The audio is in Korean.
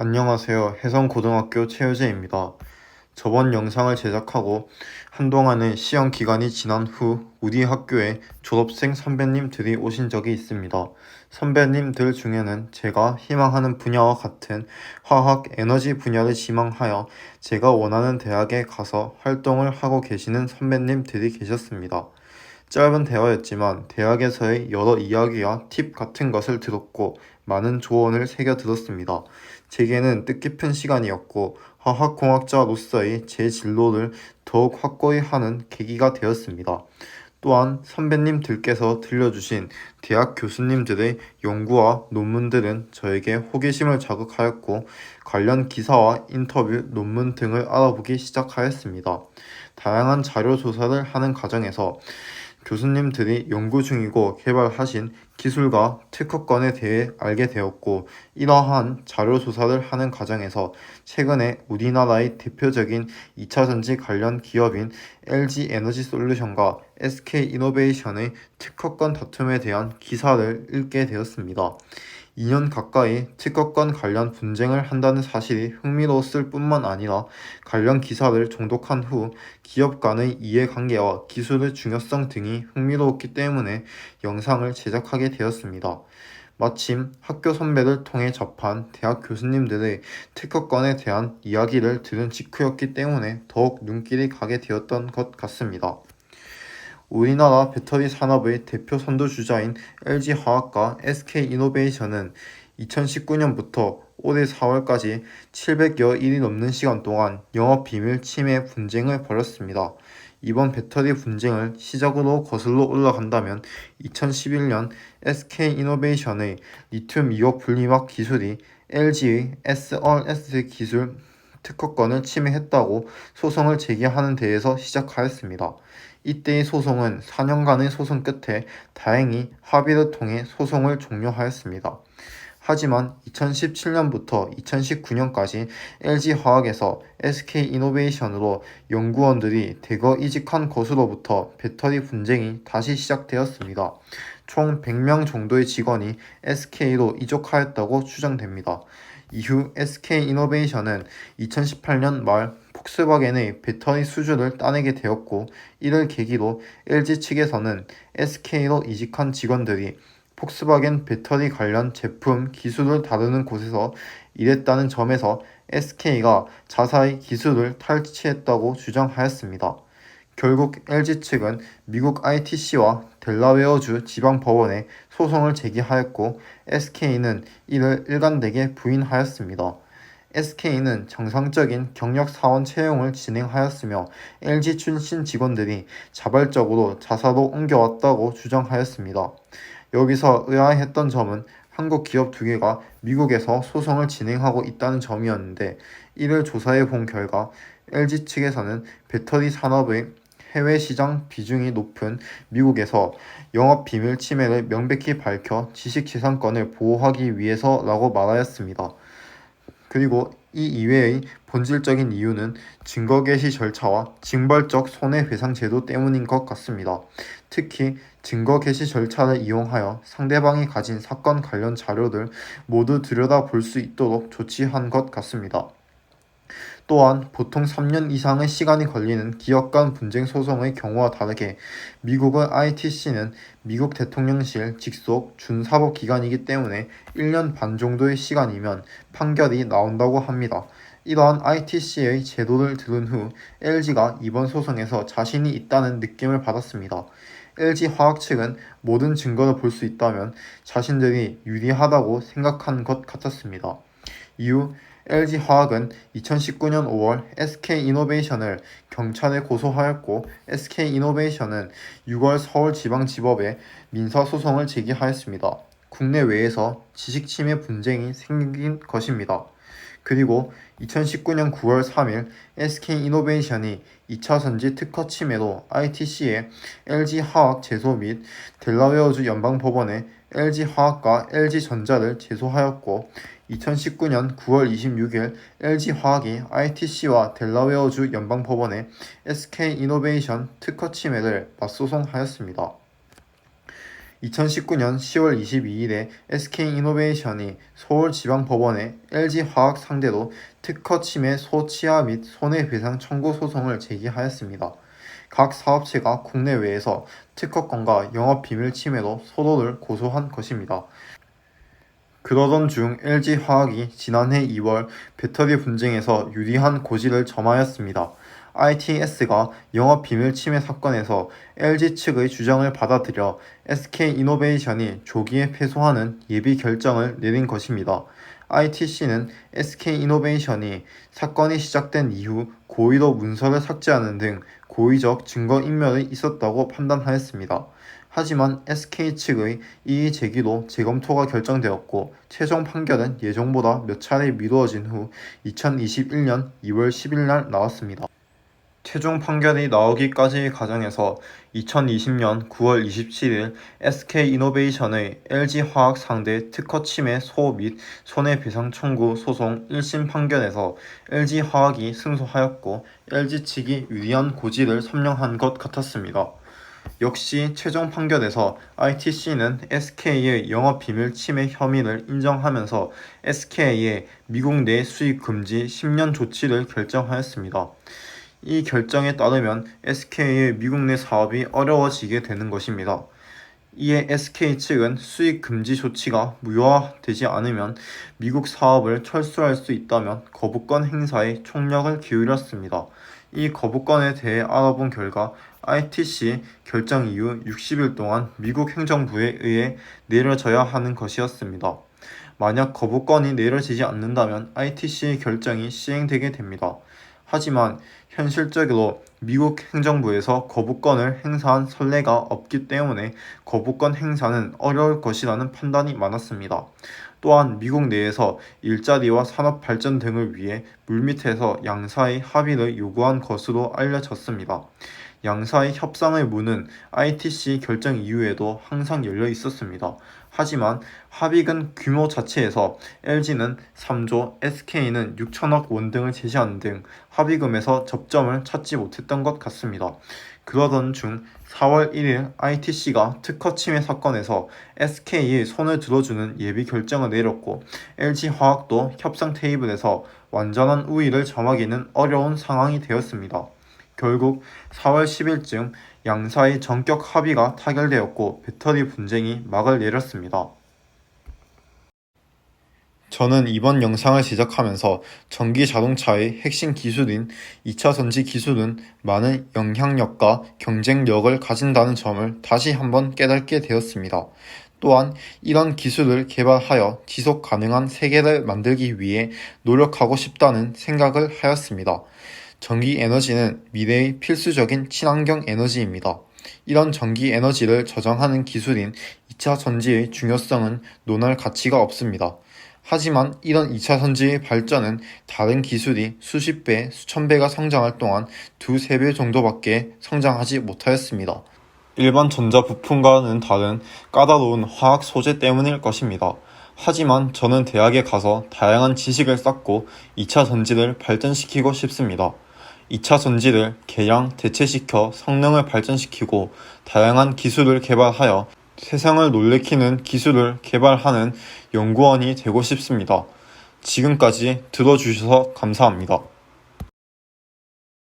안녕하세요. 해성고등학교 최효재입니다. 저번 영상을 제작하고 한동안의 시험 기간이 지난 후 우리 학교에 졸업생 선배님들이 오신 적이 있습니다. 선배님들 중에는 제가 희망하는 분야와 같은 화학 에너지 분야를 지망하여 제가 원하는 대학에 가서 활동을 하고 계시는 선배님들이 계셨습니다. 짧은 대화였지만 대학에서의 여러 이야기와 팁 같은 것을 들었고 많은 조언을 새겨 들었습니다. 제게는 뜻깊은 시간이었고 화학공학자로서의 제 진로를 더욱 확고히 하는 계기가 되었습니다. 또한 선배님들께서 들려주신 대학 교수님들의 연구와 논문들은 저에게 호기심을 자극하였고 관련 기사와 인터뷰, 논문 등을 알아보기 시작하였습니다. 다양한 자료 조사를 하는 과정에서 교수님들이 연구 중이고 개발하신 기술과 특허권에 대해 알게 되었고, 이러한 자료 조사를 하는 과정에서 최근에 우리나라의 대표적인 2차전지 관련 기업인 LG에너지솔루션과 SK이노베이션의 특허권 다툼에 대한 기사를 읽게 되었습니다. 2년 가까이 특허권 관련 분쟁을 한다는 사실이 흥미로웠을 뿐만 아니라 관련 기사를 정독한 후 기업 간의 이해관계와 기술의 중요성 등이 흥미로웠기 때문에 영상을 제작하게 되었습니다. 마침 학교 선배를 통해 접한 대학 교수님들의 특허권에 대한 이야기를 들은 직후였기 때문에 더욱 눈길이 가게 되었던 것 같습니다. 우리나라 배터리 산업의 대표 선두주자인 LG화학과 SK이노베이션은 2019년부터 올해 4월까지 700여 일이 넘는 시간 동안 영업비밀 침해 분쟁을 벌였습니다. 이번 배터리 분쟁을 시작으로 거슬러 올라간다면 2011년 SK이노베이션의 리튬 이온 분리막 기술이 LG의 SRS 기술 특허권을 침해했다고 소송을 제기하는 데에서 시작하였습니다. 이때의 소송은 4년간의 소송 끝에 다행히 합의를 통해 소송을 종료하였습니다. 하지만 2017년부터 2019년까지 LG화학에서 SK이노베이션으로 연구원들이 대거 이직한 것으로부터 배터리 분쟁이 다시 시작되었습니다. 총 100명 정도의 직원이 SK로 이적하였다고 추정됩니다. 이후 SK이노베이션은 2018년 말 폭스바겐의 배터리 수주를 따내게 되었고, 이를 계기로 LG 측에서는 SK로 이직한 직원들이 폭스바겐 배터리 관련 제품 기술을 다루는 곳에서 일했다는 점에서 SK가 자사의 기술을 탈취했다고 주장하였습니다. 결국 LG 측은 미국 ITC와 델라웨어주 지방법원에 소송을 제기하였고, SK는 이를 일관되게 부인하였습니다. SK는 정상적인 경력 사원 채용을 진행하였으며 LG 출신 직원들이 자발적으로 자사로 옮겨왔다고 주장하였습니다. 여기서 의아했던 점은 한국 기업 두 개가 미국에서 소송을 진행하고 있다는 점이었는데, 이를 조사해 본 결과 LG 측에서는 배터리 산업의 해외 시장 비중이 높은 미국에서 영업 비밀 침해를 명백히 밝혀 지식재산권을 보호하기 위해서라고 말하였습니다. 그리고 이 이외의 본질적인 이유는 증거 개시 절차와 징벌적 손해배상 제도 때문인 것 같습니다. 특히 증거 개시 절차를 이용하여 상대방이 가진 사건 관련 자료들 모두 들여다볼 수 있도록 조치한 것 같습니다. 또한 보통 3년 이상의 시간이 걸리는 기업 간 분쟁 소송의 경우와 다르게 미국의 ITC는 미국 대통령실 직속 준사법기관이기 때문에 1년 반 정도의 시간이면 판결이 나온다고 합니다. 이러한 ITC의 제도를 들은 후 LG가 이번 소송에서 자신이 있다는 느낌을 받았습니다. LG화학 측은 모든 증거를 볼 수 있다면 자신들이 유리하다고 생각한 것 같았습니다. 이후 LG화학은 2019년 5월 SK이노베이션을 경찰에 고소하였고, SK이노베이션은 6월 서울지방지법에 민사소송을 제기하였습니다. 국내외에서 지식침해 분쟁이 생긴 것입니다. 그리고 2019년 9월 3일 SK이노베이션이 2차전지 특허 침해로 ITC에 LG화학 제소 및 델라웨어주 연방법원에 LG화학과 LG전자를 제소하였고, 2019년 9월 26일 LG화학이 ITC와 델라웨어주 연방법원에 SK이노베이션 특허 침해를 맞소송하였습니다. 2019년 10월 22일에 SK이노베이션이 서울지방법원에 LG화학 상대로 특허 침해 소치하 및 손해배상 청구 소송을 제기하였습니다. 각 사업체가 국내외에서 특허권과 영업비밀 침해로 서로를 고소한 것입니다. 그러던 중 LG화학이 지난해 2월 배터리 분쟁에서 유리한 고지를 점하였습니다. ITS가 영업비밀 침해 사건에서 LG 측의 주장을 받아들여 SK이노베이션이 조기에 패소하는 예비 결정을 내린 것입니다. ITC는 SK이노베이션이 사건이 시작된 이후 고의로 문서를 삭제하는 등 고의적 증거인멸이 있었다고 판단하였습니다. 하지만 SK 측의 이의 제기로 재검토가 결정되었고 최종 판결은 예정보다 몇 차례 미루어진 후 2021년 2월 10일 날 나왔습니다. 최종 판결이 나오기까지의 과정에서 2020년 9월 27일 SK이노베이션의 LG화학 상대 특허 침해 소 및 손해배상 청구 소송 1심 판결에서 LG화학이 승소하였고 LG 측이 유리한 고지를 선명한 것 같았습니다. 역시 최종 판결에서 ITC는 SK의 영업비밀 침해 혐의를 인정하면서 SK의 미국 내 수입 금지 10년 조치를 결정하였습니다. 이 결정에 따르면 SK의 미국 내 사업이 어려워지게 되는 것입니다. 이에 SK 측은 수익 금지 조치가 무효화되지 않으면 미국 사업을 철수할 수 있다면 거부권 행사에 총력을 기울였습니다. 이 거부권에 대해 알아본 결과 ITC 결정 이후 60일 동안 미국 행정부에 의해 내려져야 하는 것이었습니다. 만약 거부권이 내려지지 않는다면 ITC 결정이 시행되게 됩니다. 하지만 현실적으로 미국 행정부에서 거부권을 행사한 선례가 없기 때문에 거부권 행사는 어려울 것이라는 판단이 많았습니다. 또한 미국 내에서 일자리와 산업 발전 등을 위해 물밑에서 양사의 합의를 요구한 것으로 알려졌습니다. 양사의 협상의 문은 ITC 결정 이후에도 항상 열려 있었습니다. 하지만 합의금 규모 자체에서 LG는 3조, SK는 6천억 원 등을 제시하는 등 합의금에서 접점을 찾지 못했던 것 같습니다. 그러던 중 4월 1일 ITC가 특허 침해 사건에서 SK의 손을 들어주는 예비 결정을 내렸고 LG화학도 협상 테이블에서 완전한 우위를 점하기는 어려운 상황이 되었습니다. 결국 4월 10일쯤 양사의 전격 합의가 타결되었고 배터리 분쟁이 막을 내렸습니다. 저는 이번 영상을 제작하면서 전기 자동차의 핵심 기술인 2차 전지 기술은 많은 영향력과 경쟁력을 가진다는 점을 다시 한번 깨닫게 되었습니다. 또한 이런 기술을 개발하여 지속 가능한 세계를 만들기 위해 노력하고 싶다는 생각을 하였습니다. 전기 에너지는 미래의 필수적인 친환경 에너지입니다. 이런 전기 에너지를 저장하는 기술인 2차 전지의 중요성은 논할 가치가 없습니다. 하지만 이런 2차 전지의 발전은 다른 기술이 수십 배, 수천 배가 성장할 동안 2~3배 정도밖에 성장하지 못하였습니다. 일반 전자 부품과는 다른 까다로운 화학 소재 때문일 것입니다. 하지만 저는 대학에 가서 다양한 지식을 쌓고 2차 전지를 발전시키고 싶습니다. 2차 전지를 개량, 대체시켜 성능을 발전시키고 다양한 기술을 개발하여 세상을 놀래키는 기술을 개발하는 연구원이 되고 싶습니다. 지금까지 들어주셔서 감사합니다.